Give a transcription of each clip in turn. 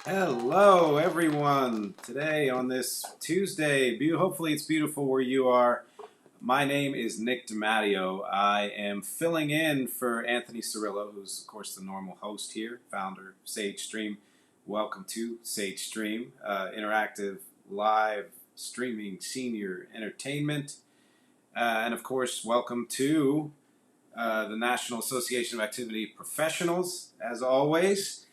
Hello, everyone. Today on this Tuesday, hopefully it's beautiful where you are. My name is Nick DiMatteo. I am filling in for Anthony Cirillo, who's, of course, the normal host here, founder of Sage Stream. Welcome to Sage Stream, interactive live streaming senior entertainment. And, of course, welcome to the National Association of Activity Professionals, as always.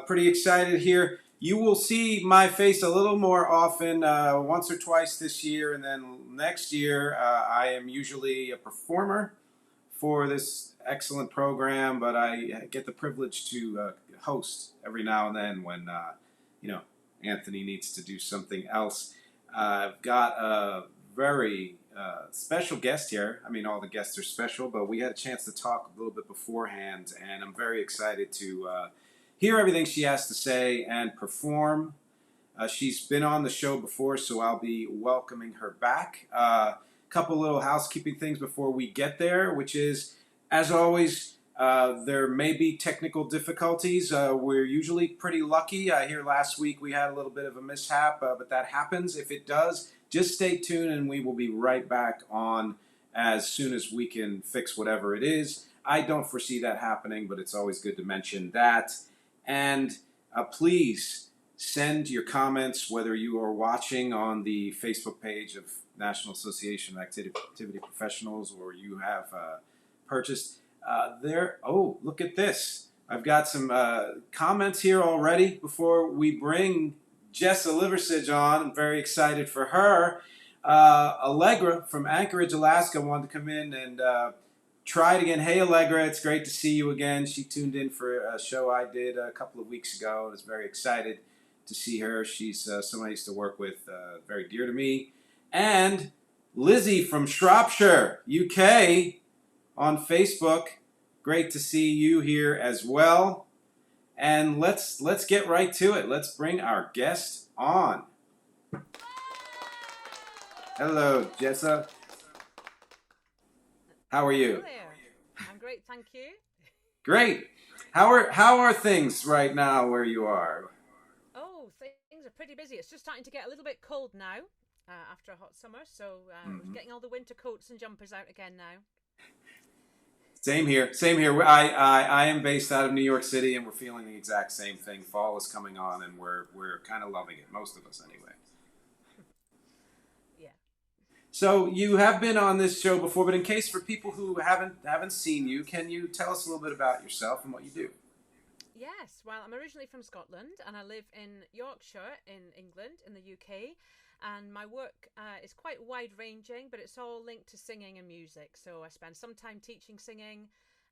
Pretty excited here. You will see my face a little more often, once or twice this year, and then next year I am usually a performer for this excellent program, but I get the privilege to host every now and then when Anthony needs to do something else. I've got a very special guest here. I mean, all the guests are special, but we had a chance to talk a little bit beforehand, and I'm very excited to hear everything she has to say and perform. She's been on the show before, so I'll be welcoming her back. Couple little housekeeping things before we get there, which is, as always, there may be technical difficulties. We're usually pretty lucky. I hear last week we had a little bit of a mishap, but that happens. If it does, just stay tuned and we will be right back on as soon as we can fix whatever it is. I don't foresee that happening, but it's always good to mention that. And please send your comments, whether you are watching on the Facebook page of National Association of Activity Professionals or you have purchased there. Oh, look at this. I've got some comments here already before we bring Jessa Liversidge on. I'm very excited for her. Allegra from Anchorage, Alaska wanted to come in and try it again. Hey, Allegra, it's great to see you again. She tuned in for a show I did a couple of weeks ago. I was very excited to see her. She's someone I used to work with, very dear to me. And Lizzie from Shropshire, UK, on Facebook. Great to see you here as well. And let's get right to it. Let's bring our guest on. Hello, Jessa. How are you? Hello there. I'm great, thank you. Great. How are things right now where you are? Oh, things are pretty busy. It's just starting to get a little bit cold now after a hot summer, so we're getting all the winter coats and jumpers out again now. Same here. Same here. I am based out of New York City, and we're feeling the exact same thing. Fall is coming on, and we're kind of loving it. Most of us, anyway. Yeah. So you have been on this show before, but in case for people who haven't seen you, can you tell us a little bit about yourself and what you do? Yes, well, I'm originally from Scotland and I live in Yorkshire in England, in the UK. And my work is quite wide ranging, but it's all linked to singing and music. So I spend some time teaching singing.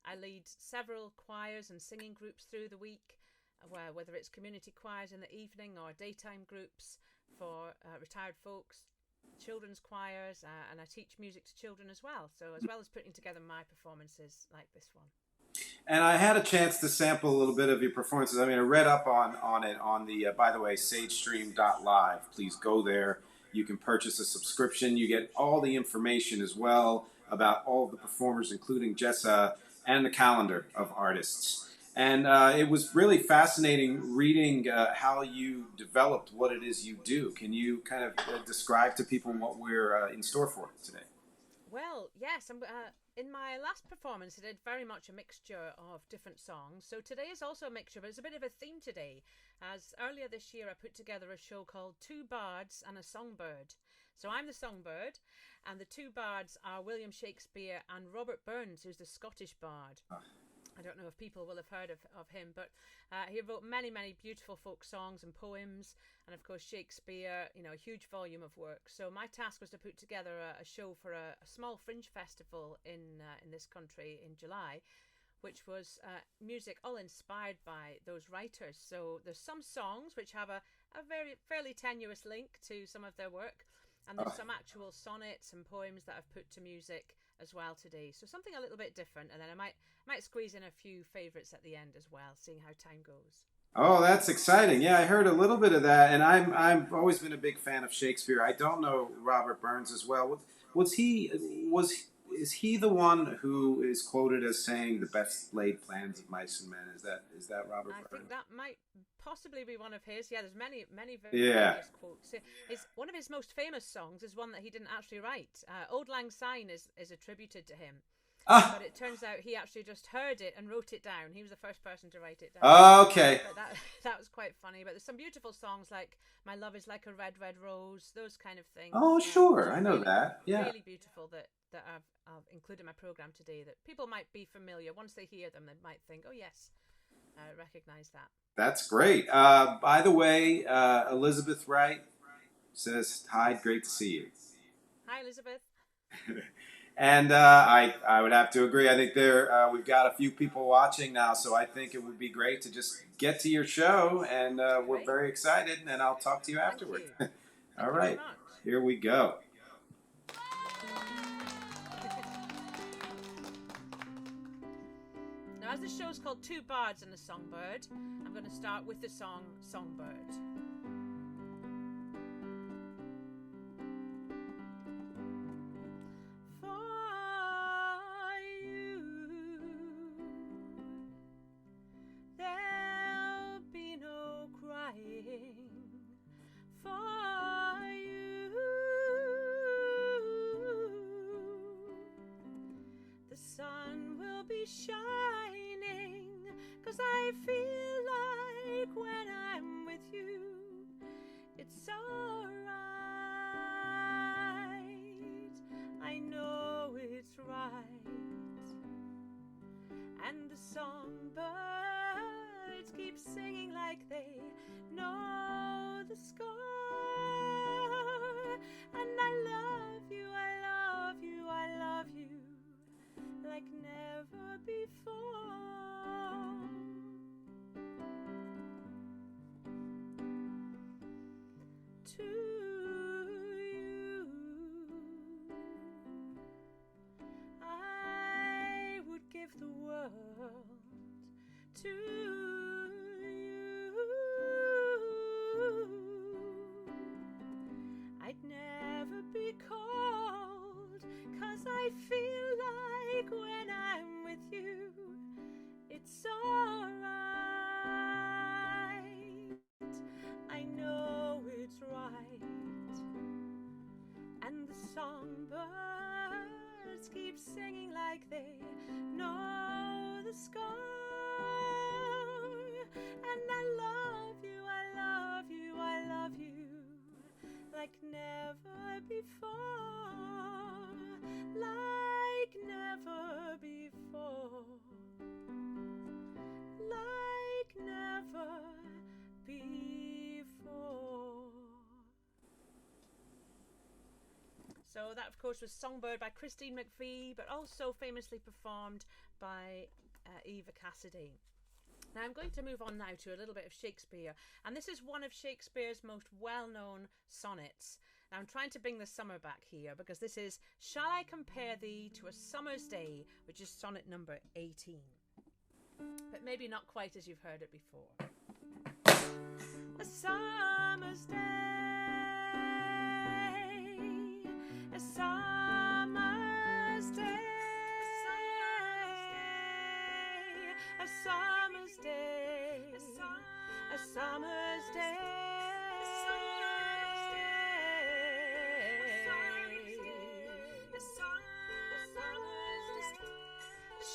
I lead several choirs and singing groups through the week, whether it's community choirs in the evening or daytime groups for retired folks, children's choirs, and I teach music to children as well. So, as well as putting together my performances like this one. And I had a chance to sample a little bit of your performances. I mean, I read up on it on the, by the way, sagestream.live. Please go there. You can purchase a subscription. You get all the information as well about all of the performers, including Jessa, and the calendar of artists. And it was really fascinating reading how you developed what it is you do. Can you kind of describe to people what we're in store for today? Well, yes, in my last performance, I did very much a mixture of different songs. So today is also a mixture, but it's a bit of a theme today. As earlier this year, I put together a show called Two Bards and a Songbird. So I'm the songbird, and the two bards are William Shakespeare and Robert Burns, who's the Scottish bard. I don't know if people will have heard of him, but he wrote many, many beautiful folk songs and poems. And of course, Shakespeare, a huge volume of work. So my task was to put together a show for a small fringe festival in this country in July, which was music all inspired by those writers. So there's some songs which have a very fairly tenuous link to some of their work. And there's some actual sonnets and poems that I've put to music as well today. So something a little bit different. And then I might squeeze in a few favourites at the end as well, seeing how time goes. Oh, that's exciting! Yeah, I heard a little bit of that, and I've always been a big fan of Shakespeare. I don't know Robert Burns as well. Was he was is he the one who is quoted as saying the best laid plans of mice and men? Is that Robert I Burns? think that might possibly be one of his. Yeah, there's many very Yeah. famous quotes. One of his most famous songs is one that he didn't actually write. "Old Lang Syne" is attributed to him, Ah, but it turns out he actually just heard it and wrote it down. He was the first person to write it down. okay. But that that was quite funny. But there's some beautiful songs like "My Love Is Like a Red Red Rose," those kind of things. Oh, Which sure. are I know really that. Yeah. really beautiful that I've included in my program today. That people might be familiar once they hear them. They might think, "Oh yes, I recognize that." That's great. By the way, Elizabeth Wright says, hi, great to see you. Hi, Elizabeth. And I would have to agree. I think we've got a few people watching now, so I think it would be great to just get to your show, and we're very excited, and I'll talk to you afterward. Thank All you right, very much. here we go. Now, as the show's called Two Bards and a Songbird, I'm going to start with the song Songbird. For you, there'll be no crying. For you, the sun will be shining, 'cause I feel like when I'm with you, it's alright. I know it's right. And the songbirds keep singing like they know the score. And I love you, I love you, I love you like never before. To you, I would give the world. To you, I'd never be cold, 'cause I feel like when I'm with you, it's alright. I know it's right. And the songbirds keep singing like they know the score. And I love you, I love you, I love you like never before. Like never before. Like never before. So that, of course, was Songbird by Christine McVie, but also famously performed by Eva Cassidy. Now I'm going to move on now to a little bit of Shakespeare, and this is one of Shakespeare's most well-known sonnets. Now I'm trying to bring the summer back here, because this is "Shall I Compare Thee to a Summer's Day," which is sonnet number 18. But maybe not quite as you've heard it before. A summer's day, a summer's day, a summer's day, a summer's day,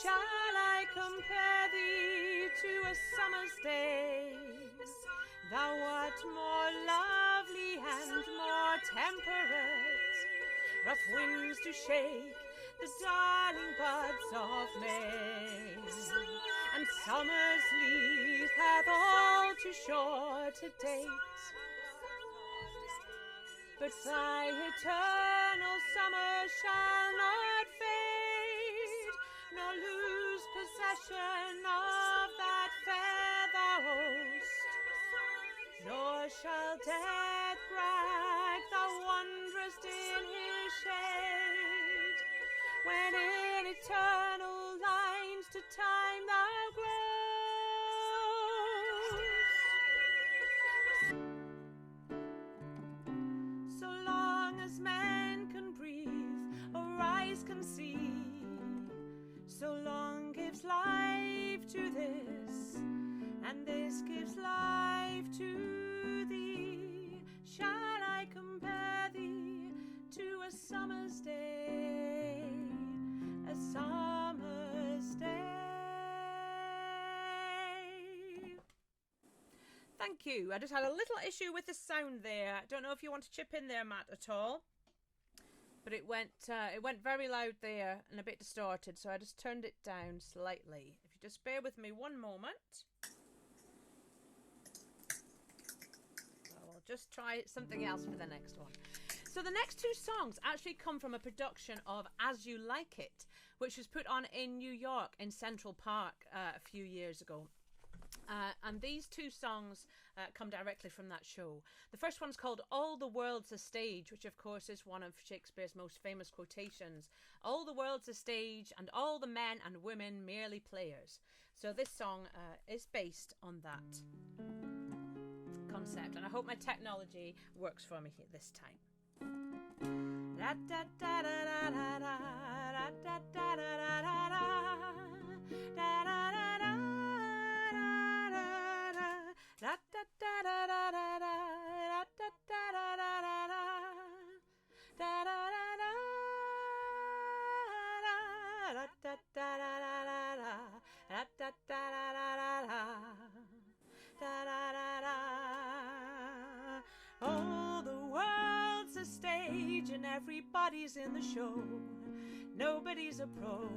shall I compare thee to a summer's day? Thou art more lovely and more temperate, rough winds do shake the darling buds of May, and summer's leaf hath all too short a date. But thy eternal summer shall not fade, nor lose possession of that fair thou host, nor shall death brag thou wanderest in his shade, when in eternal lines to time thou grows. So long as man can breathe or eyes can see, so long gives life to this, and this gives life thank you. I just had a little issue with the sound there. I don't know if you want to chip in there, Matt, at all. But it went very loud there and a bit distorted, so I just turned it down slightly. If you just bear with me one moment. I'll just try something else for the next one. So the next two songs actually come from a production of As You Like It, which was put on in New York in Central Park a few years ago. And these two songs come directly from that show. The first one's called All the World's a Stage, which of course is one of Shakespeare's most famous quotations. All the world's a stage and all the men and women merely players. So this song is based on that concept, and I hope my technology works for me this time. Da da da da da da da da da da da Oh, the world's a stage and everybody's in the show. Nobody's a pro.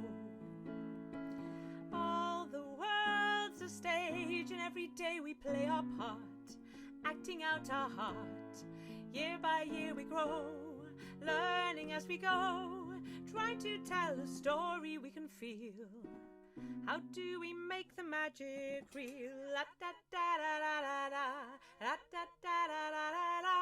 All the world's a stage and every day we play our part, acting out our heart. Year by year we grow, learning as we go, trying to tell a story we can feel. How do we make the magic real? La da da da da da da, la da da da da da da.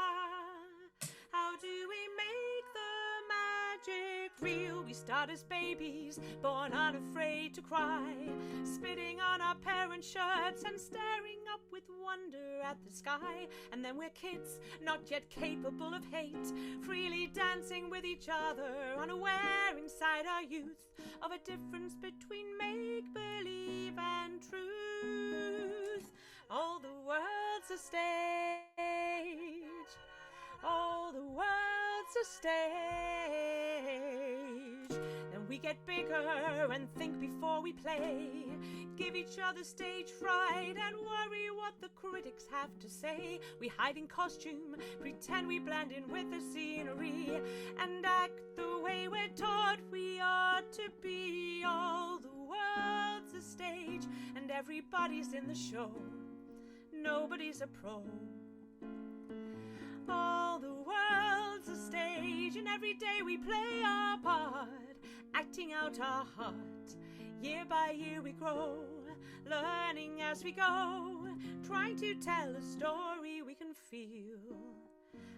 How do we make the magic real? We start as babies, born unafraid to cry, spitting on our parents' shirts and staring up with wonder at the sky. And then we're kids, not yet capable of hate, freely dancing with each other, unaware inside our youth of a difference between make-believe and truth. All the world's a stage, all the world's a stage. Then we get bigger and think before we play, give each other stage fright and worry what the critics have to say. We hide in costume, pretend we blend in with the scenery, and act the way we're taught we ought to be. All the world's a stage and everybody's in the show. Nobody's a pro. All the world's a stage and every day we play our part, acting out our heart. Year by year we grow, learning as we go, trying to tell a story we can feel.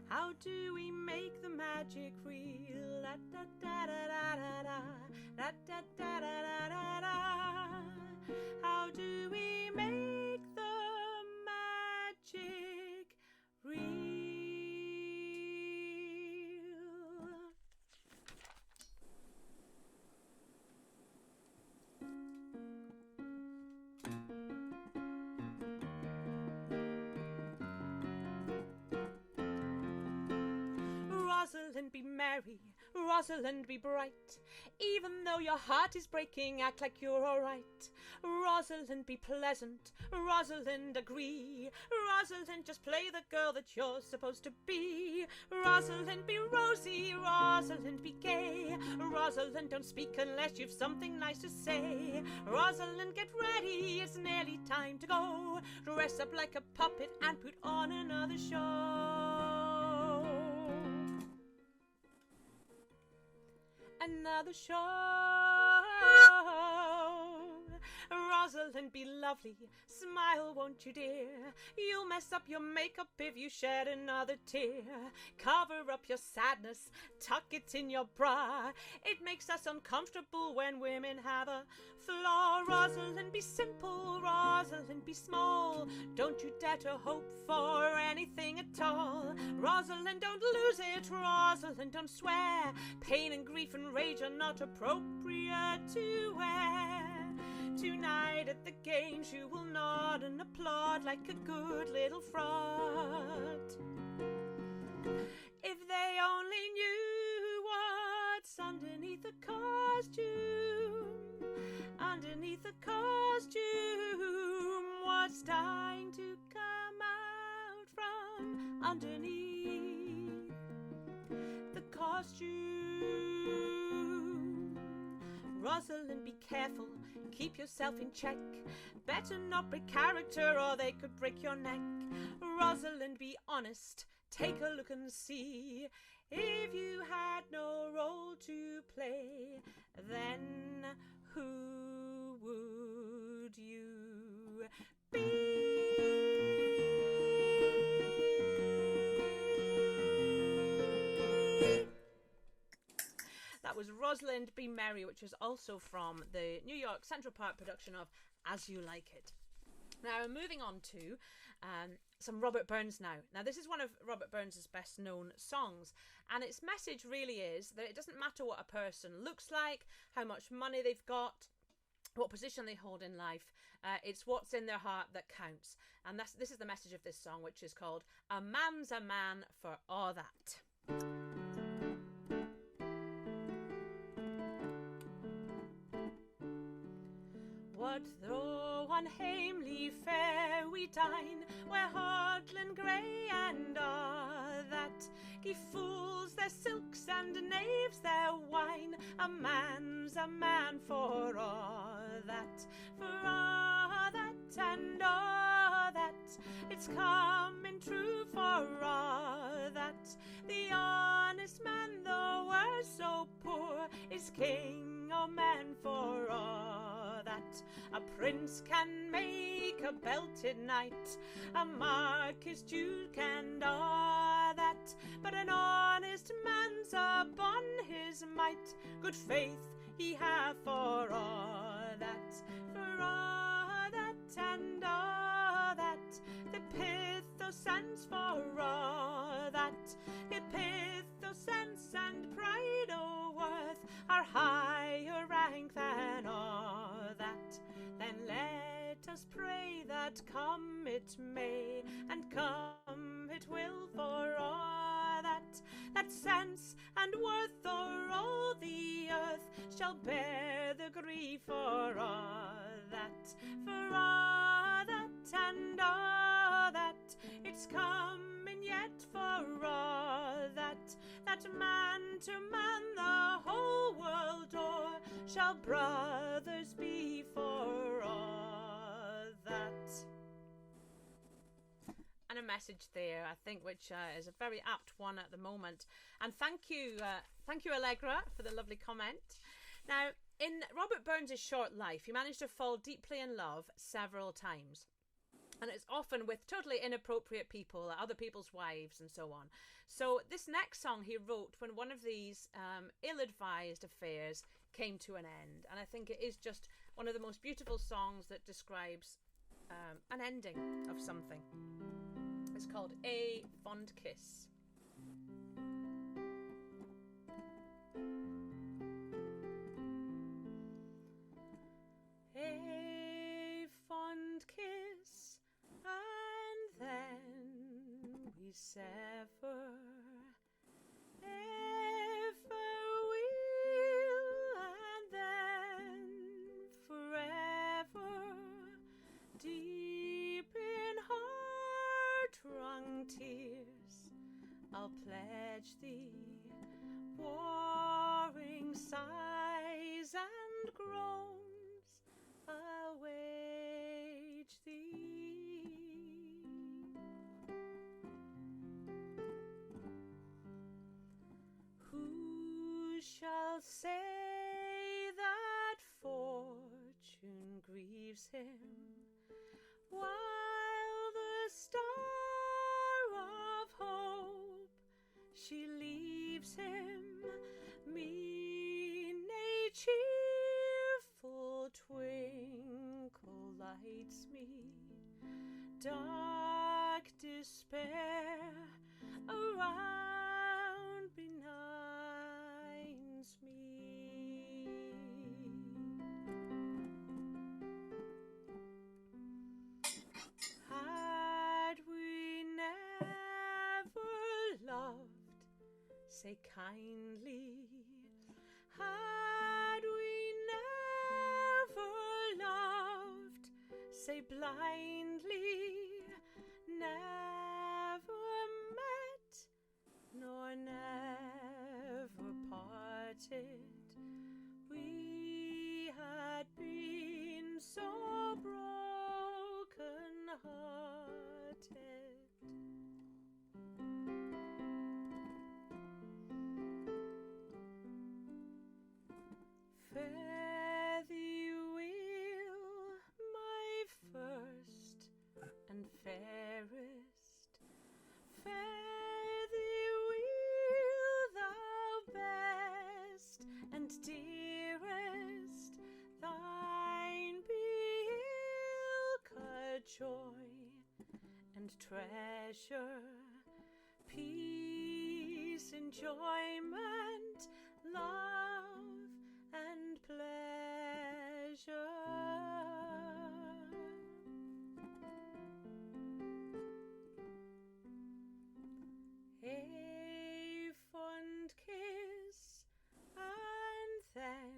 How do we make the magic real? La da da da da da da, la da da da da da da. How do we make the magic real? Rosalind, be merry, Rosalind, be bright. Even though your heart is breaking, act like you're alright. Rosalind, be pleasant, Rosalind, agree. Rosalind, just play the girl that you're supposed to be. Rosalind, be rosy, Rosalind, be gay. Rosalind, don't speak unless you've something nice to say. Rosalind, get ready, it's nearly time to go. Dress up like a puppet and put on another show. Another show. Rosalind, be lovely, smile, won't you, dear? You'll mess up your makeup if you shed another tear. Cover up your sadness, tuck it in your bra. It makes us uncomfortable when women have a flaw. Rosalind, be simple, Rosalind, be small. Don't you dare to hope for anything at all. Rosalind, don't lose it, Rosalind, don't swear. Pain and grief and rage are not appropriate to wear. Tonight at the games you will nod and applaud like a good little fraud. If they only knew what's underneath the costume, underneath the costume, what's dying to come warm underneath the costume. Rosalind, be careful, keep yourself in check. Better not break character or they could break your neck. Rosalind, be honest, take a look and see. If you had no role to play, then who would you be? That was Rosalind Be Merry, which was also from the New York Central Park production of As You Like It. Now, moving on to some Robert Burns now. Now, this is one of Robert Burns' best known songs, and its message really is that it doesn't matter what a person looks like, how much money they've got, what position they hold in life. It's what's in their heart that counts. And this is the message of this song, which is called A Man's a Man for All That. What though on Hamley fair we dine, where Hardlin grey and a' that give fools their silks and knaves their wine. A man's a man for all that, for all that and all that. It's coming true for all that. The honest man, though we're so poor, is king of men for all that. A prince can make a belted knight, a marquis, duke, and all that, but an honest man's upon his might. Good faith he hath for all that, for all that and all that. The pith of sense for all that, the pith of sense and pride of worth are higher rank than all that. Then let us pray that come it may, and come it will for all that, that sense and worth o'er all the earth shall bear the grief for all that, for all that and all that. It's coming yet for all that, that man to man the whole world o'er shall brothers be for all that. And a message there, I think, which is a very apt one at the moment. And thank you, Allegra, for the lovely comment. Now, in Robert Burns' short life, he managed to fall deeply in love several times. And it's often with totally inappropriate people, other people's wives and so on. So this next song he wrote when one of these ill-advised affairs came to an end. And I think it is just one of the most beautiful songs that describes an ending of something. It's called A Fond Kiss. A fond kiss, and then we sever. Ever will, and then forever. Deep in heart-wrung tears, I'll pledge thee. Warring sighs and groans, I'll wage thee. Who shall say that fortune grieves him, while the star of hope she leaves him? Mean a cheerful twinkle lights me, dark despair around benigns me. Had we never loved, say kindly, had we never loved, say blindly, never and treasure, peace, enjoyment, love and pleasure. A fond kiss, and then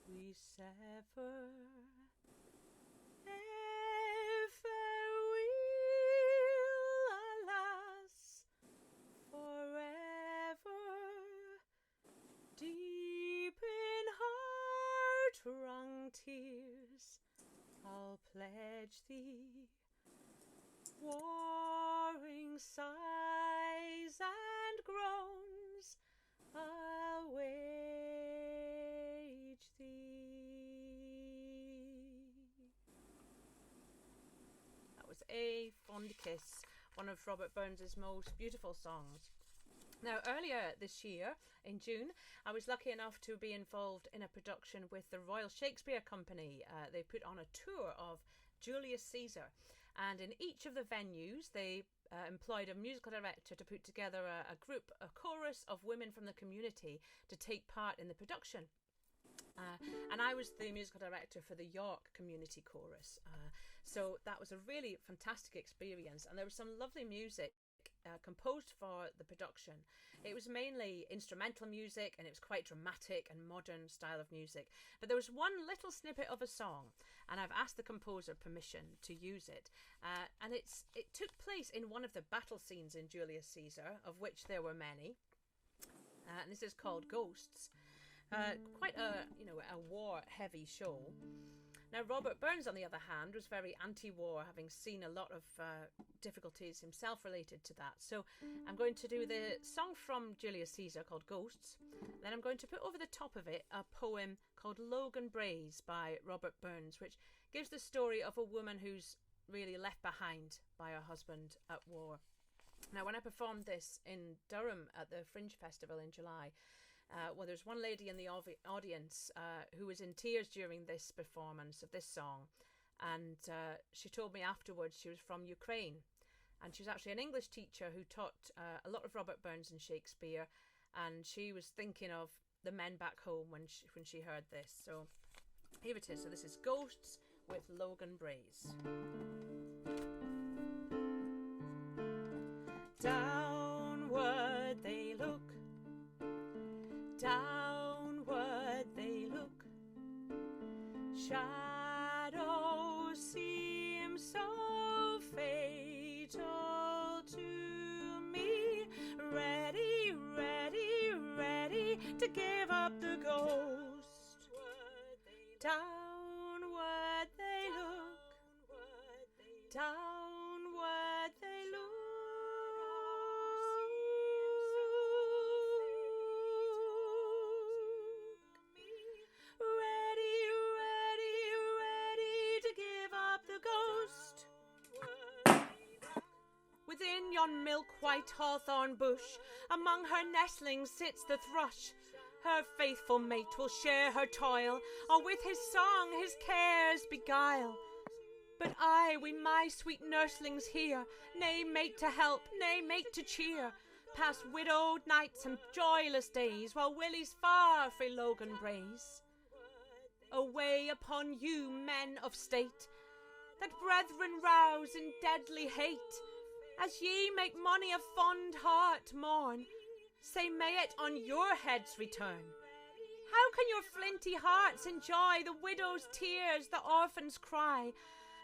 we sever. A farewell, alas, forever. Deep in heart-wrung tears, I'll pledge thee. Warring sighs and groans, I'll wage thee. That was A Fond Kiss, one of Robert Burns' most beautiful songs. Now, earlier this year, in June, I was lucky enough to be involved in a production with the Royal Shakespeare Company. They put on a tour of Julius Caesar, and in each of the venues they employed a musical director to put together a chorus of women from the community to take part in the production. And I was the musical director for the York Community Chorus. So that was a really fantastic experience, and there was some lovely music composed for the production. It was mainly instrumental music, and it was quite dramatic and modern style of music. But there was one little snippet of a song, and I've asked the composer permission to use it. And it took place in one of the battle scenes in Julius Caesar, of which there were many. And this is called Ghosts. Quite a war-heavy show. Now, Robert Burns, on the other hand, was very anti-war, having seen a lot of difficulties himself related to that. So I'm going to do the song from Julius Caesar called Ghosts. Then I'm going to put over the top of it a poem called Logan Braes by Robert Burns, which gives the story of a woman who's really left behind by her husband at war. Now, when I performed this in Durham at the Fringe Festival in July, there's one lady in the audience who was in tears during this performance of this song, and she told me afterwards she was from Ukraine, and she was actually an English teacher who taught a lot of Robert Burns and Shakespeare, and she was thinking of the men back home when she heard this. So here it is. So this is Ghosts with Logan Braes. Downward they look, downward they look, shadows seem so fatal to me, ready, ready, ready to give up the ghost. Downward they look, downward they look. Within yon milk-white hawthorn bush, among her nestlings sits the thrush. Her faithful mate will share her toil, or with his song his cares beguile. But I, wi' my sweet nurslings here, nae mate to help, nae mate to cheer, pass widowed nights and joyless days, while Willie's far frae Logan Braes. Away upon you, men of state, that brethren rouse in deadly hate, as ye make mony a fond heart mourn, say may it on your heads return. How can your flinty hearts enjoy the widow's tears, the orphan's cry?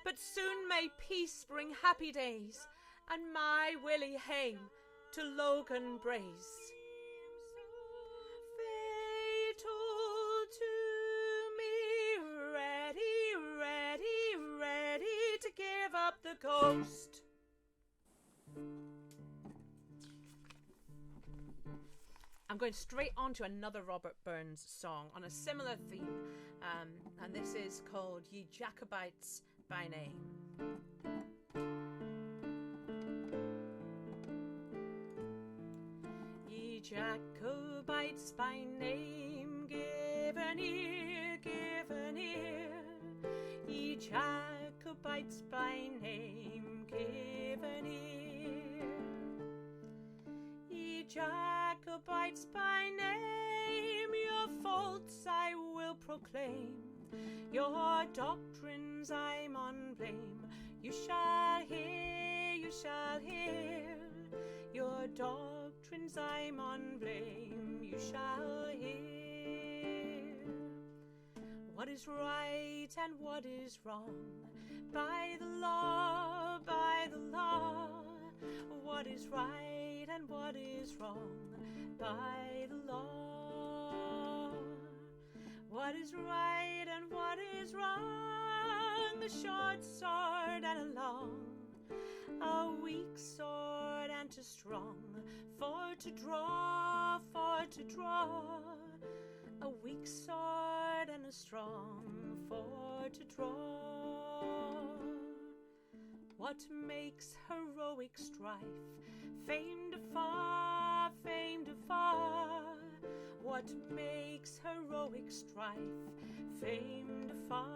But soon may peace bring happy days, and my Willie hame to Logan Braes. Fatal to me, ready, ready, ready to give up the ghost. I'm going straight on to another Robert Burns song on a similar theme, and this is called Ye Jacobites by Name. Ye Jacobites by name, give an ear, ye Jacobites Jacobites by name, give an ear. Ye Jacobites by name, your faults I will proclaim, your doctrines I mun blame. You shall hear, you shall hear, your doctrines I mun blame, you shall hear. What is right and what is wrong, by the law, by the law. What is right and what is wrong, by the law. What is right and what is wrong, a short sword and a long, a weak sword and a strong, for to draw, a weak sword and a strong, for to draw. What makes heroic strife, famed afar, famed afar? What makes heroic strife, famed afar?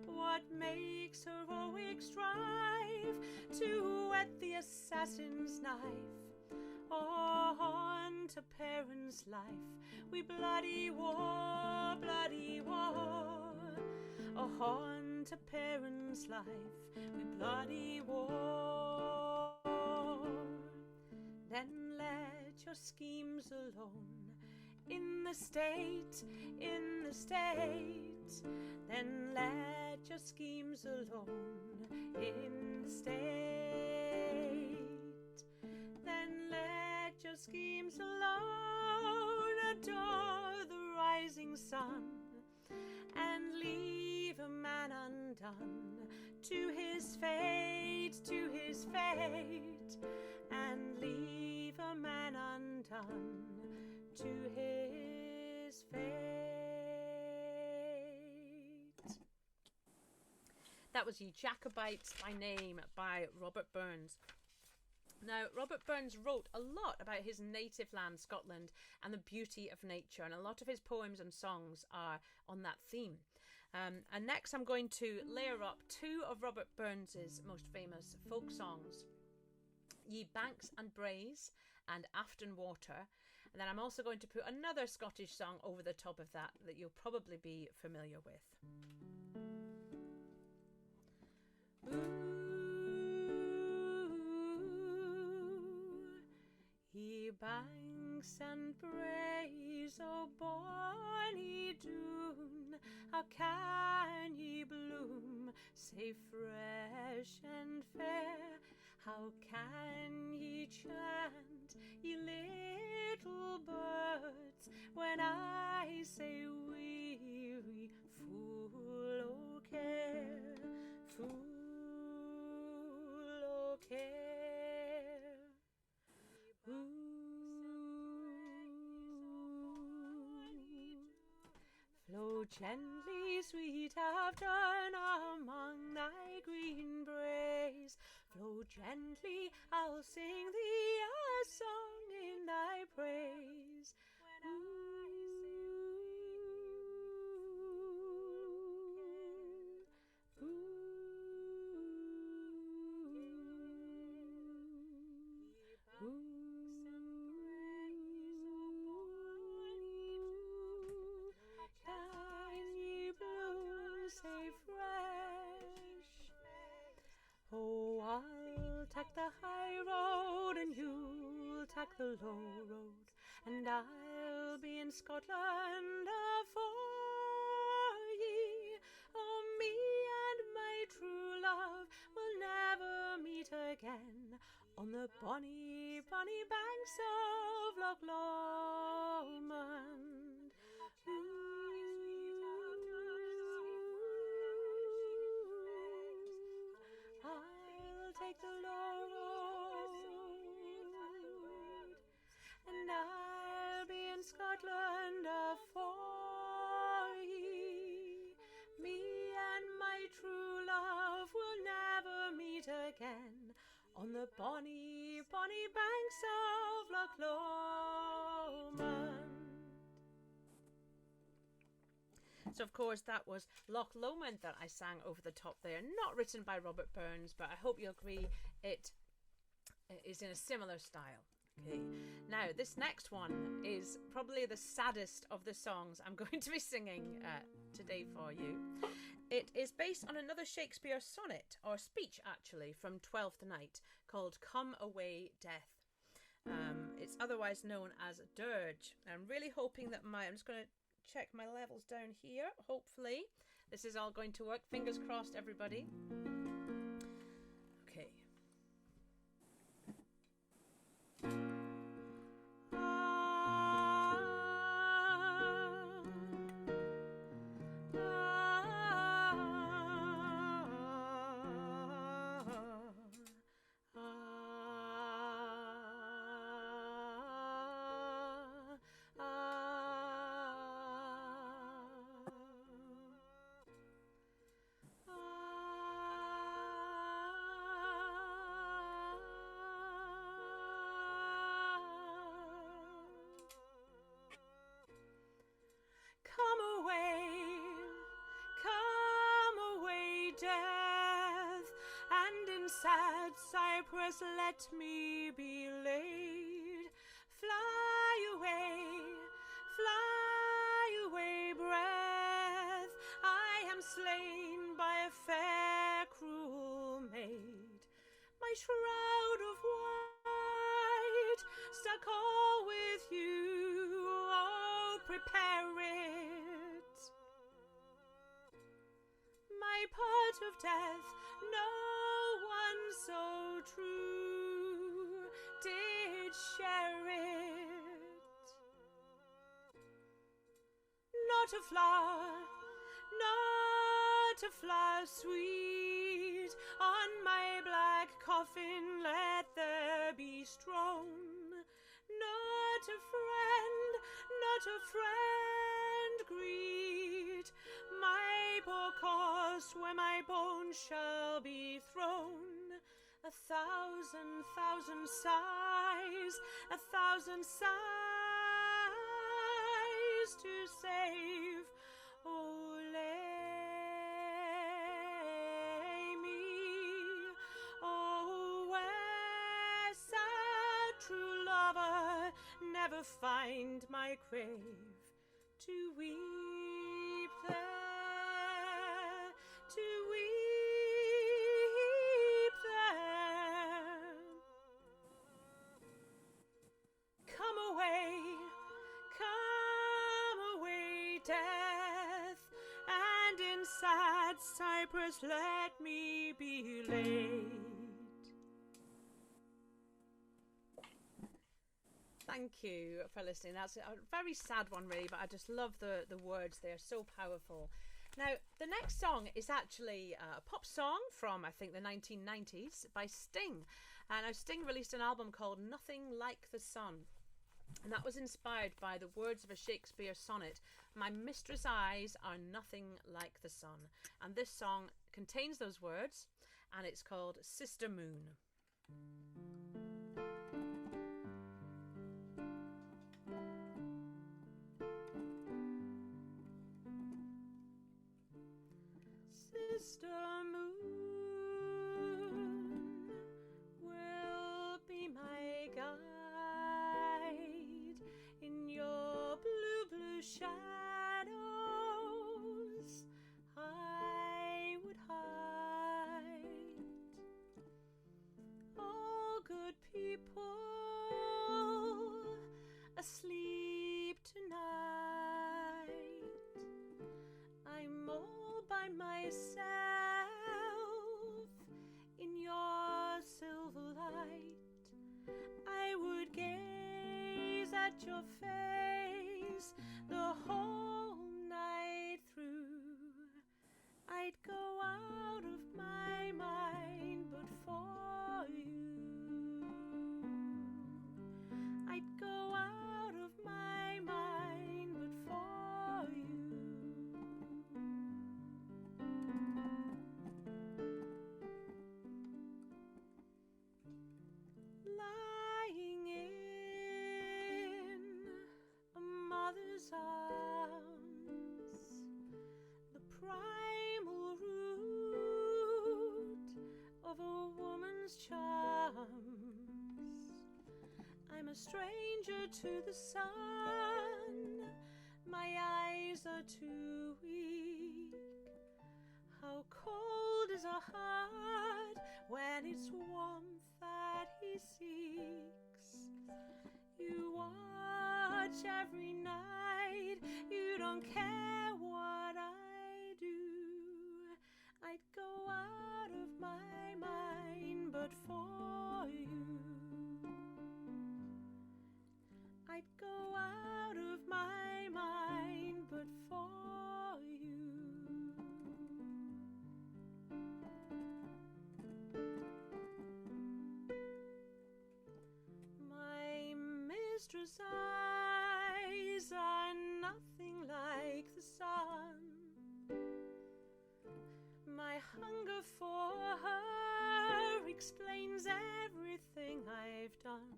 What makes heroic strife, to whet the assassin's knife, on to parents' life? We bloody war, on to parents' life, we bloody war. Then let your schemes alone, in the state, in the state. Then let your schemes alone, in the state. Then let your schemes alone, adore the rising sun, and leave a man undone to his fate, to his fate, and leave a man undone to his fate. That was Ye Jacobites by Name by Robert Burns. Now, Robert Burns wrote a lot about his native land, Scotland, and the beauty of nature, and a lot of his poems and songs are on that theme. And next I'm going to layer up two of Robert Burns's most famous folk songs, Ye Banks and Braes and Afton Water. And then I'm also going to put another Scottish song over the top of that you'll probably be familiar with. Ye banks and braes, O bonny Doon, how can ye bloom sae fresh and fair? How can ye chant, ye little birds, when I say weary, full o' care, full o' care? Flow gently, sweet Afton, among thy green braes. Flow gently, I'll sing thee a song in thy praise. I'll take the high road and you'll take the low road, and I'll be in Scotland afore ye. Oh, me and my true love will never meet again on the bonny, bonny banks of Loch Lomond. I'll take the low road, and I'll be in Scotland afore ye. Me and my true love will never meet again on the bonny, bonny banks of Loch Lomond. So, of course, that was Loch Lomond that I sang over the top there. Not written by Robert Burns, but I hope you'll agree it is in a similar style. Okay, now this next one is probably the saddest of the songs I'm going to be singing today for you. It is based on another Shakespeare sonnet, or speech actually, from Twelfth Night, called Come Away Death. It's otherwise known as Dirge. I'm really hoping that I'm just going to check my levels down here. Hopefully this is all going to work. Fingers crossed, everybody. Okay. Sad cypress, let me be laid. Fly away, breath. I am slain by a fair, cruel maid. My shroud of white, stuck all with you. Oh, prepare it. My part of death, no one so true did share it. Not a flower sweet on my black coffin let there be strown. Not a friend greet my poor corse where my bones shall be thrown. A thousand sighs, to save. Oh, lay me. Oh, where sad true lover never find my grave to weep there, to weep there. Come away, death, and in sad cypress let me be laid. Thank you for listening. That's a very sad one, really, but I just love the words. They are so powerful. Now, the next song is actually a pop song from, I think, the 1990s by Sting. And Sting released an album called Nothing Like the Sun. And that was inspired by the words of a Shakespeare sonnet, My mistress' eyes are nothing like the sun. And this song contains those words, and it's called Sister Moon. Sister Moon will be my guide in your blue shadows. I would hide. All good people asleep tonight. I'm all by myself in your silver light. I would gaze at your face the whole night through. I'd go out of my mind but for you. I'd go out of my mind but for you. Lying in a mother's arms, a stranger to the sun. My eyes are too weak. How cold is a heart when it's warmth that he seeks. You watch every night, you don't care what I do. I'd go out of my mind but for you. I'd go out of my mind but for you. My mistress' eyes are nothing like the sun. My hunger for her explains everything I've done.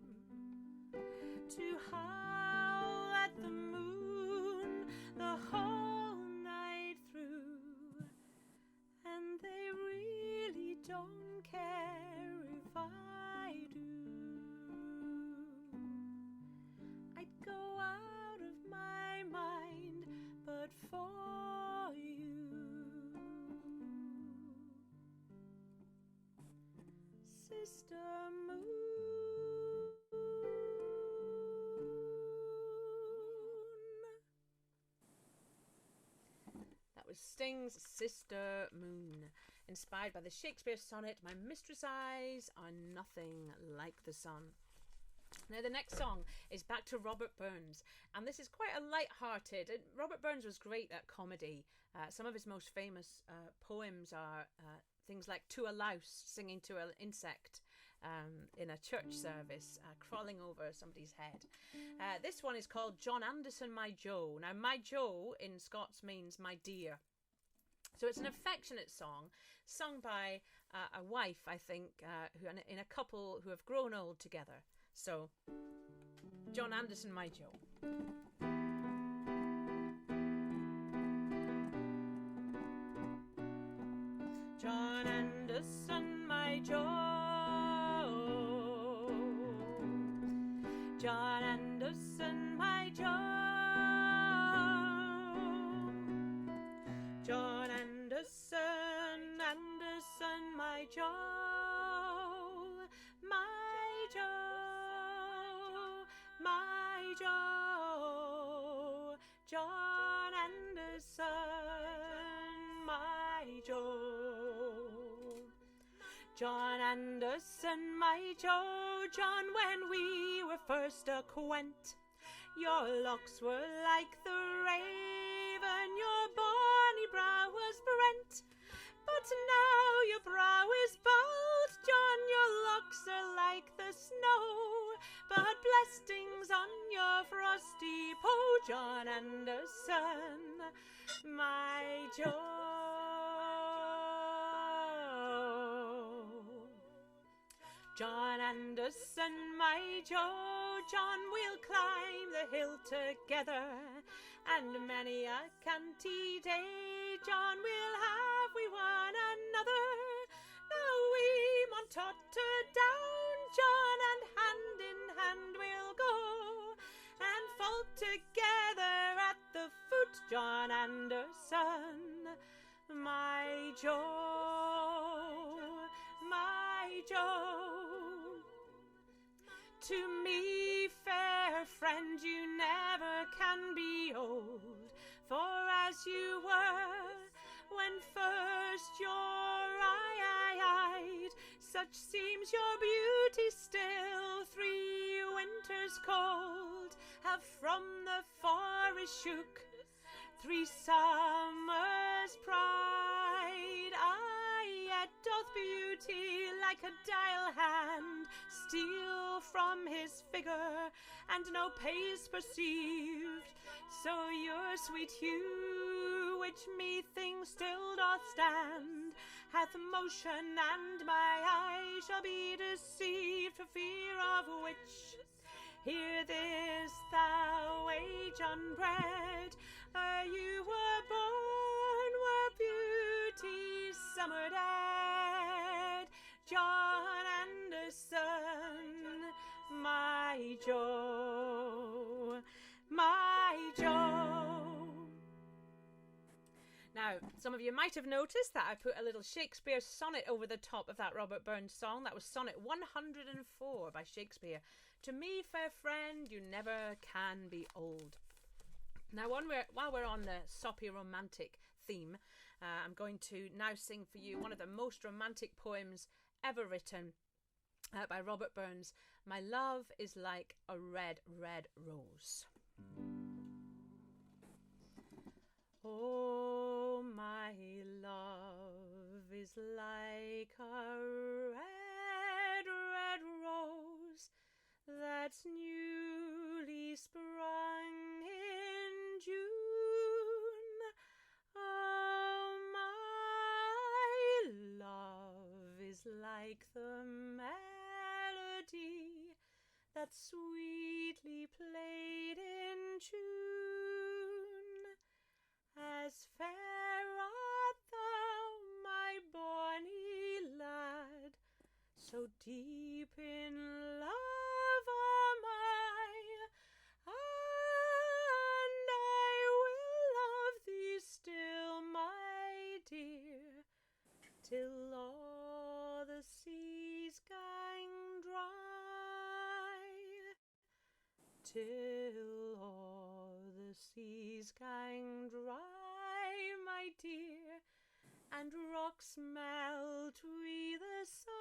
To howl at the moon the whole night through, and they really don't care if I do. I'd go out of my mind but for you. Sister Moon. That was Sting's Sister Moon, inspired by the Shakespeare sonnet, My Mistress' Eyes Are Nothing Like the Sun. Now the next song is back to Robert Burns, and this is quite a light-hearted. Robert Burns was great at comedy. Some of his most famous poems are things like To a Louse, singing to an insect in a church service, crawling over somebody's head. This one is called John Anderson, My Joe. Now, My Joe in Scots means my dear. So it's an affectionate song sung by a wife, I think, who in a couple who have grown old together. So, John Anderson, My Joe. John Anderson, my Joe. John Anderson, my Joe. John Anderson, Anderson, my Joe. My Joe, my Joe. John Anderson, my Joe. John Anderson, my Joe. John, when we were first acquaint, your locks were like the raven, your bonny brow was brent. But now your brow is bald, John, your locks are like the snow. But blessings on your frosty poe, John Anderson, my Joe. John Anderson, my Joe. John, we'll climb the hill together, and many a canty day, John, we'll have we one another. Now we maun totter down, John, and hand in hand we'll go, and fall together at the foot, John Anderson, my Joe, my Joe. To me, fair friend, you never can be old, for as you were when first your eye eyed, such seems your beauty still. 3 winters cold have from the forest shook, 3 summers pride. Aye, yet doth beauty like a dial hand steal from his figure, and no pace perceived. So your sweet hue, which methinks still doth stand, hath motion, and my eye shall be deceived for fear of which. Hear this, thou age unbred, ere you were born, were beauty's summer dead. John Anderson, my Joe, my Joe. Now, some of you might have noticed that I put a little Shakespeare sonnet over the top of that Robert Burns song. That was sonnet 104 by Shakespeare. To me, fair friend, you never can be old. Now, while we're on the soppy romantic theme, I'm going to now sing for you one of the most romantic poems ever written by Robert Burns. My love is like a red, red rose. Oh, my love is like a red, red rose that's newly sprung in June. Oh, my love is like the melody that's sweetly played in tune. As fair art thou, my bonny lad, so deep in love am I, and I will love thee still, my dear, till all the seas gang dry, till all the seas gang dry, my dear, and rocks melt wi' the sun.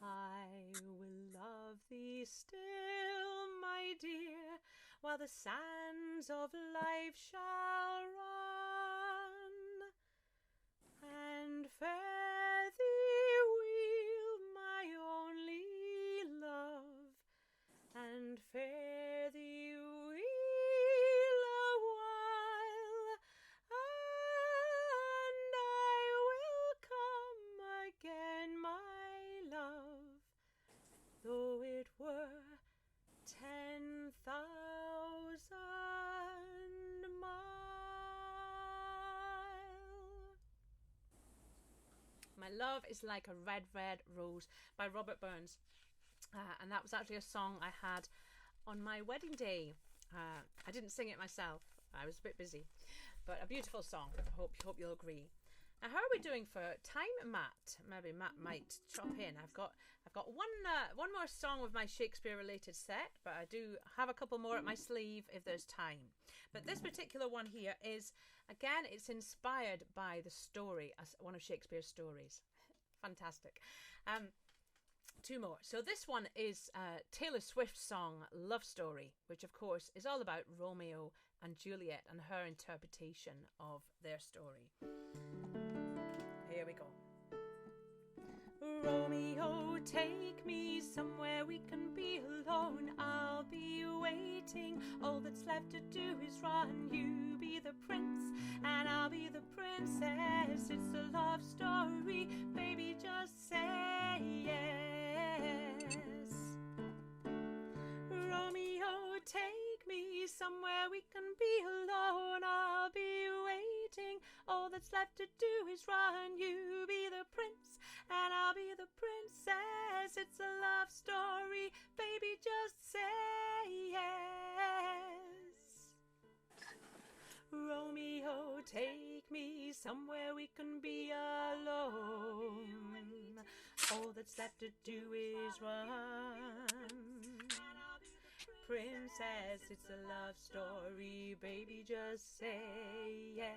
I will love thee still, my dear, while the sands of life shall run, and fare thee weel, my only love, and fare thee weel a while, and I will come again, my love, though it were 10,000 miles. My love is like a red, red rose by Robert Burns. And that was actually a song I had on my wedding day. I didn't sing it myself. I was a bit busy. But a beautiful song. I hope you'll agree. Now, how are we doing for time, Matt? Maybe Matt might chop in. I've got one more song with my Shakespeare-related set, but I do have a couple more at my sleeve if there's time. But this particular one here is, again, it's inspired by the story, one of Shakespeare's stories. Fantastic. Two more. So this one is Taylor Swift's song Love Story, which of course is all about Romeo and Juliet and her interpretation of their story. Here we go. Romeo, take me somewhere we can be alone. I'll be waiting. All that's left to do is run. You be the prince and I'll be the princess. It's a love story, baby, just say yes. Romeo, take me somewhere we can be alone. I'll be waiting. All that's left to do is run. You be the prince and I'll be the princess. It's a love story, baby, just say yes. Romeo, take me somewhere we can be alone. All that's left to do is run. Princess, it's a love story, baby, just say yes.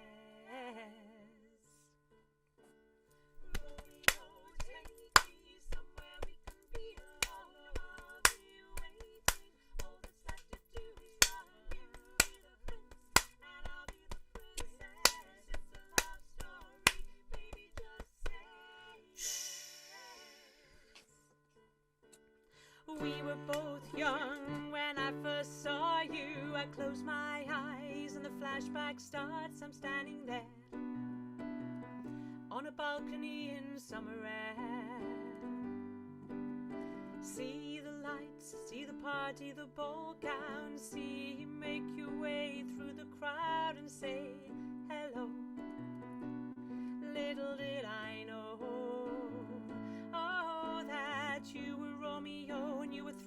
We were both young when I first saw you. I close my eyes and the flashback starts. I'm standing there on a balcony in summer air. See the lights, see the party, the ball gown. See you make your way through the crowd and say hello. Little did I know, oh, that you were Romeo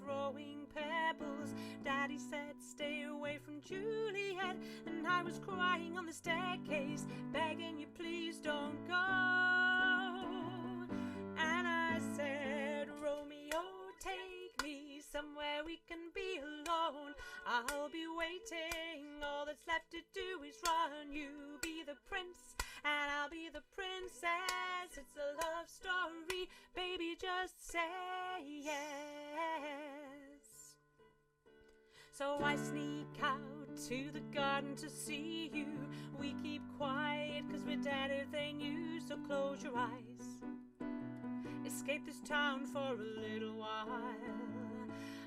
throwing pebbles. Daddy said stay away from Juliet, and I was crying on the staircase, begging you please don't go. And I said, Romeo, take me somewhere we can be alone. I'll be waiting, all that's left to do is run. You be the prince and I'll be the princess. It's a love story, baby, just say yes. So I sneak out to the garden to see you. We keep quiet cause we're deader than you, so close your eyes. Escape this town for a little while.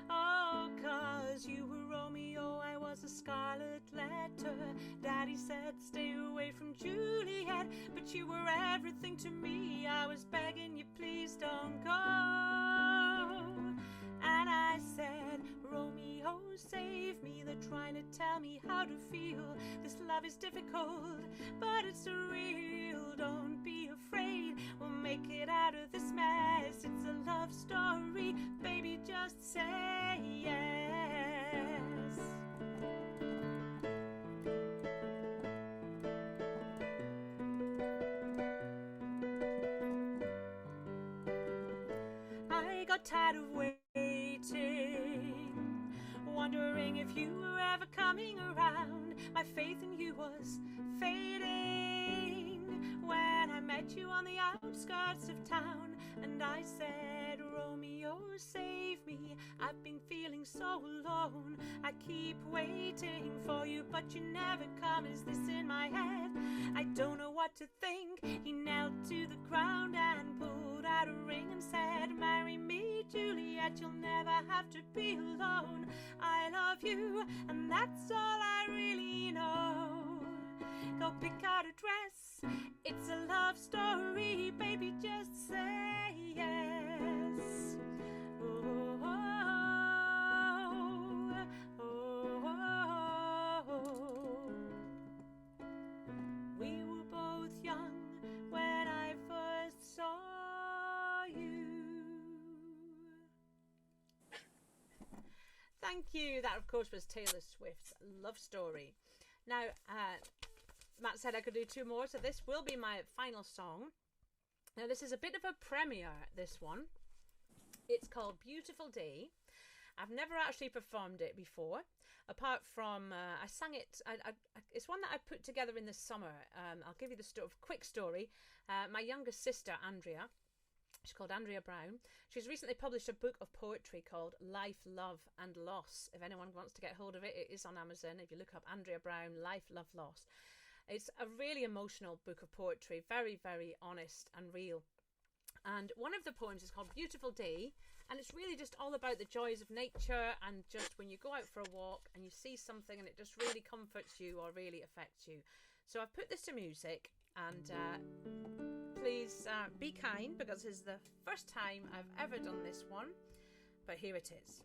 Oh, cause you were Romeo, I was a scarlet letter. Daddy said stay away from Juliet, but you were everything to me. I was begging you please don't go. And I said, Romeo, save me. They're trying to tell me how to feel. This love is difficult, but it's real. Don't be afraid, we'll make it out of this mess. It's a love story, baby, just say yes. I got tired of waiting, wondering if you were ever coming around. My faith in you was fading when I met you on the outskirts of town. And I said, Romeo, save me. I've been feeling so alone. I keep waiting for you, but you never come. Is this in my head? I don't know what to think. He knelt to the ground and pulled out a ring and said, marry me, Juliet, you'll never have to be alone. I love you, and that's all I really know. Go pick out a dress, it's a love story, baby, just say yes. Oh, oh, oh, oh. We were both young when I first saw you. Thank you. That, of course, was Taylor Swift's Love Story. Now, Matt said I could do two more, so this will be my final song. Now, this is a bit of a premiere, this one. It's called Beautiful Day. I've never actually performed it before, apart from I sang it. It's one that I put together in the summer. I'll give you the quick story. My youngest sister, Andrea, she's called Andrea Brown. She's recently published a book of poetry called Life, Love and Loss. If anyone wants to get hold of it, it is on Amazon. If you look up Andrea Brown, Life, Love, Loss. It's a really emotional book of poetry, very, very honest and real. And one of the poems is called Beautiful Day, and it's really just all about the joys of nature, and just when you go out for a walk and you see something and it just really comforts you or really affects you. So I've put this to music, and please be kind, because this is the first time I've ever done this one, but here it is.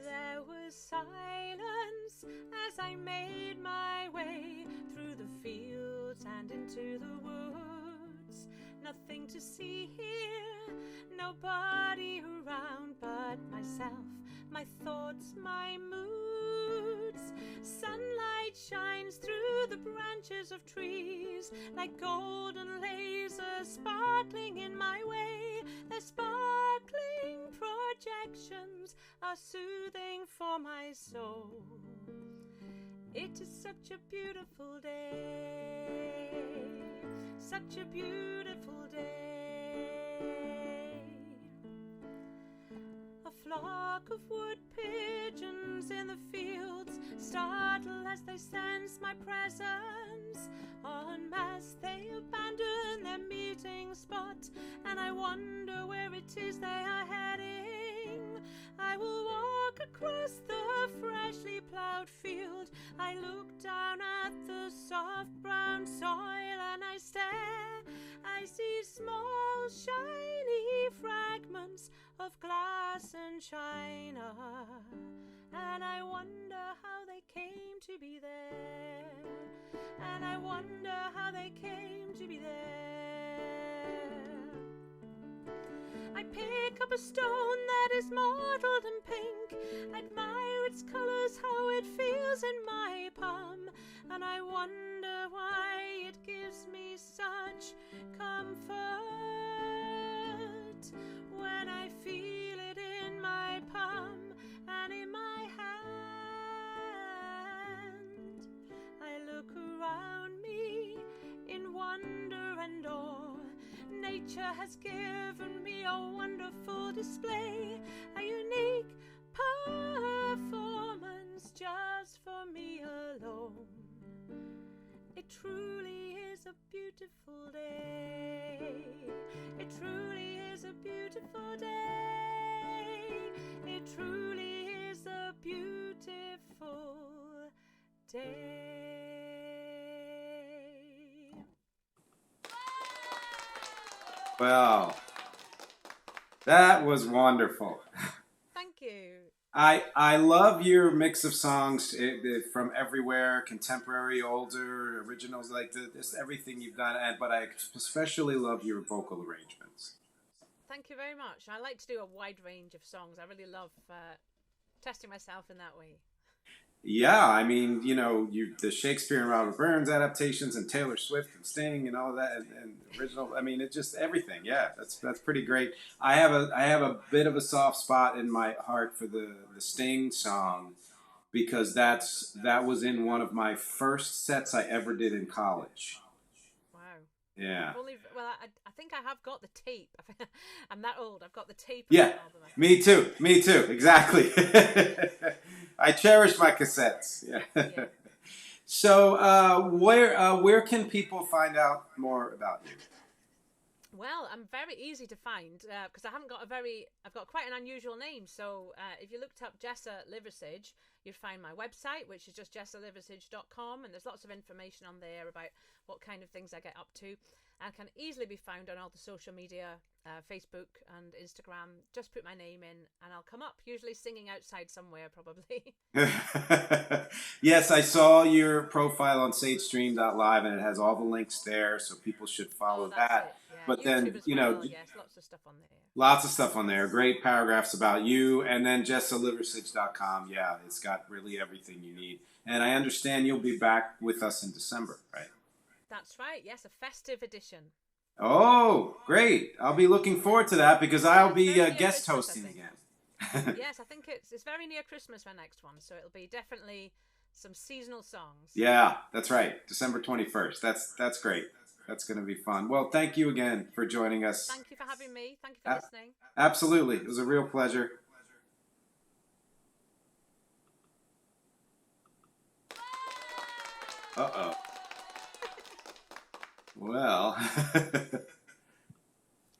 There was silence as I made my way through the fields and into the woods. Nothing to see here, nobody around but myself, my thoughts, my moods. Sunlight shines through the branches of trees like golden lasers sparkling in my way. Their sparkling projections are soothing for my soul. It is such a beautiful day, such a beautiful day. A flock of wood pigeons in the fields startle as they sense my presence. En masse they abandon their meeting spot, and I wonder where it is they are heading. I will walk across the freshly plowed field. I look down at the soft brown soil and I stare. I see small shiny fragments of glass and china, and I wonder how they came to be there. And and I wonder how they came to be there. I pick up a stone that is mottled in pink, admire its colours, how it feels in my palm, and I wonder why it gives me such comfort when I feel it in my palm and in my hand. I look around me in wonder and awe. Nature has given me a wonderful display, a unique performance just for me alone. It truly is a beautiful day. It truly is a beautiful day. It truly is a beautiful day. Well, that was wonderful. Thank you. I love your mix of songs from everywhere, contemporary, older, originals, like just everything you've done. But I especially love your vocal arrangements. Thank you very much. I like to do a wide range of songs. I really love testing myself in that way. Yeah, I mean, the Shakespeare and Robert Burns adaptations, and Taylor Swift and Sting, and all that, and original. I mean, it's just everything. Yeah, that's pretty great. I have a bit of a soft spot in my heart for the Sting song because that was in one of my first sets I ever did in college. Wow. Yeah. I think I have got the tape. I'm that old. I've got the tape. Yeah. Of the album, Me too. Me too. Exactly. I cherish my cassettes. Yeah. Yeah. So, where can people find out more about you? Well, I'm very easy to find because I've got quite an unusual name. So if you looked up Jessa Liversidge, you'd find my website, which is just jessaliversidge.com, and there's lots of information on there about what kind of things I get up to. And can easily be found on all the social media, Facebook and Instagram. Just put my name in and I'll come up, usually singing outside somewhere probably. Yes, I saw your profile on sagestream.live and it has all the links there, so people should follow that. Yeah. But YouTube then, as well. Yes, lots of stuff on there. lots of stuff on there. Great paragraphs about you. And then jessaliversidge.com. Yeah, it's got really everything you need. And I understand you'll be back with us in December, right? That's right. Yes, a festive edition. Oh, great. I'll be looking forward to that because I'll be guest hosting again. Yes, I think it's very near Christmas my next one, so it'll be definitely some seasonal songs. Yeah, that's right. December 21st. That's great. That's going to be fun. Well, thank you again for joining us. Thank you for having me. Thank you for listening. Absolutely. It was a real pleasure. Uh-oh. Well,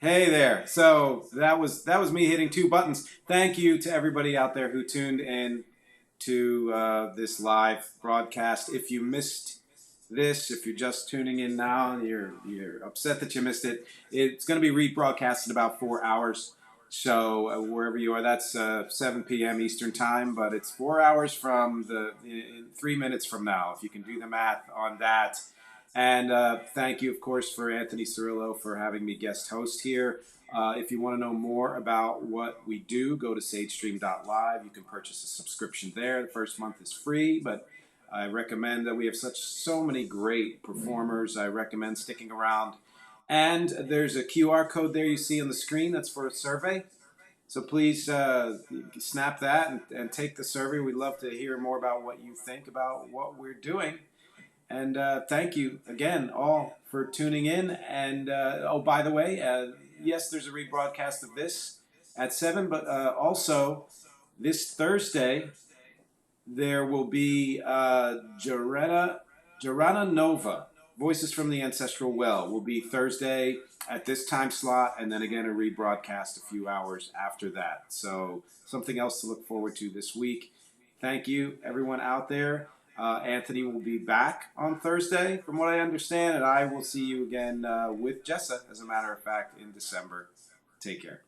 hey there. So that was me hitting two buttons. Thank you to everybody out there who tuned in to this live broadcast. If you missed this, if you're just tuning in now and you're upset that you missed it, it's going to be rebroadcast in about 4 hours. So wherever you are, that's 7 p.m. Eastern time, but it's 4 hours from 3 minutes from now, if you can do the math on that. And thank you, of course, for Anthony Cirillo for having me guest host here. If you want to know more about what we do, go to sagestream.live. You can purchase a subscription there. The first month is free, but I recommend that we have so many great performers. I recommend sticking around. And there's a QR code there you see on the screen. That's for a survey. So please snap that and take the survey. We'd love to hear more about what you think about what we're doing. And thank you again all for tuning in. And by the way, yes, there's a rebroadcast of this at 7, but also this Thursday there will be Jarana Nova, Voices from the Ancestral Well, will be Thursday at this time slot, and then again a rebroadcast a few hours after that. So something else to look forward to this week. Thank you, everyone out there. Anthony will be back on Thursday, from what I understand, and I will see you again with Jessa, as a matter of fact, in December. Take care.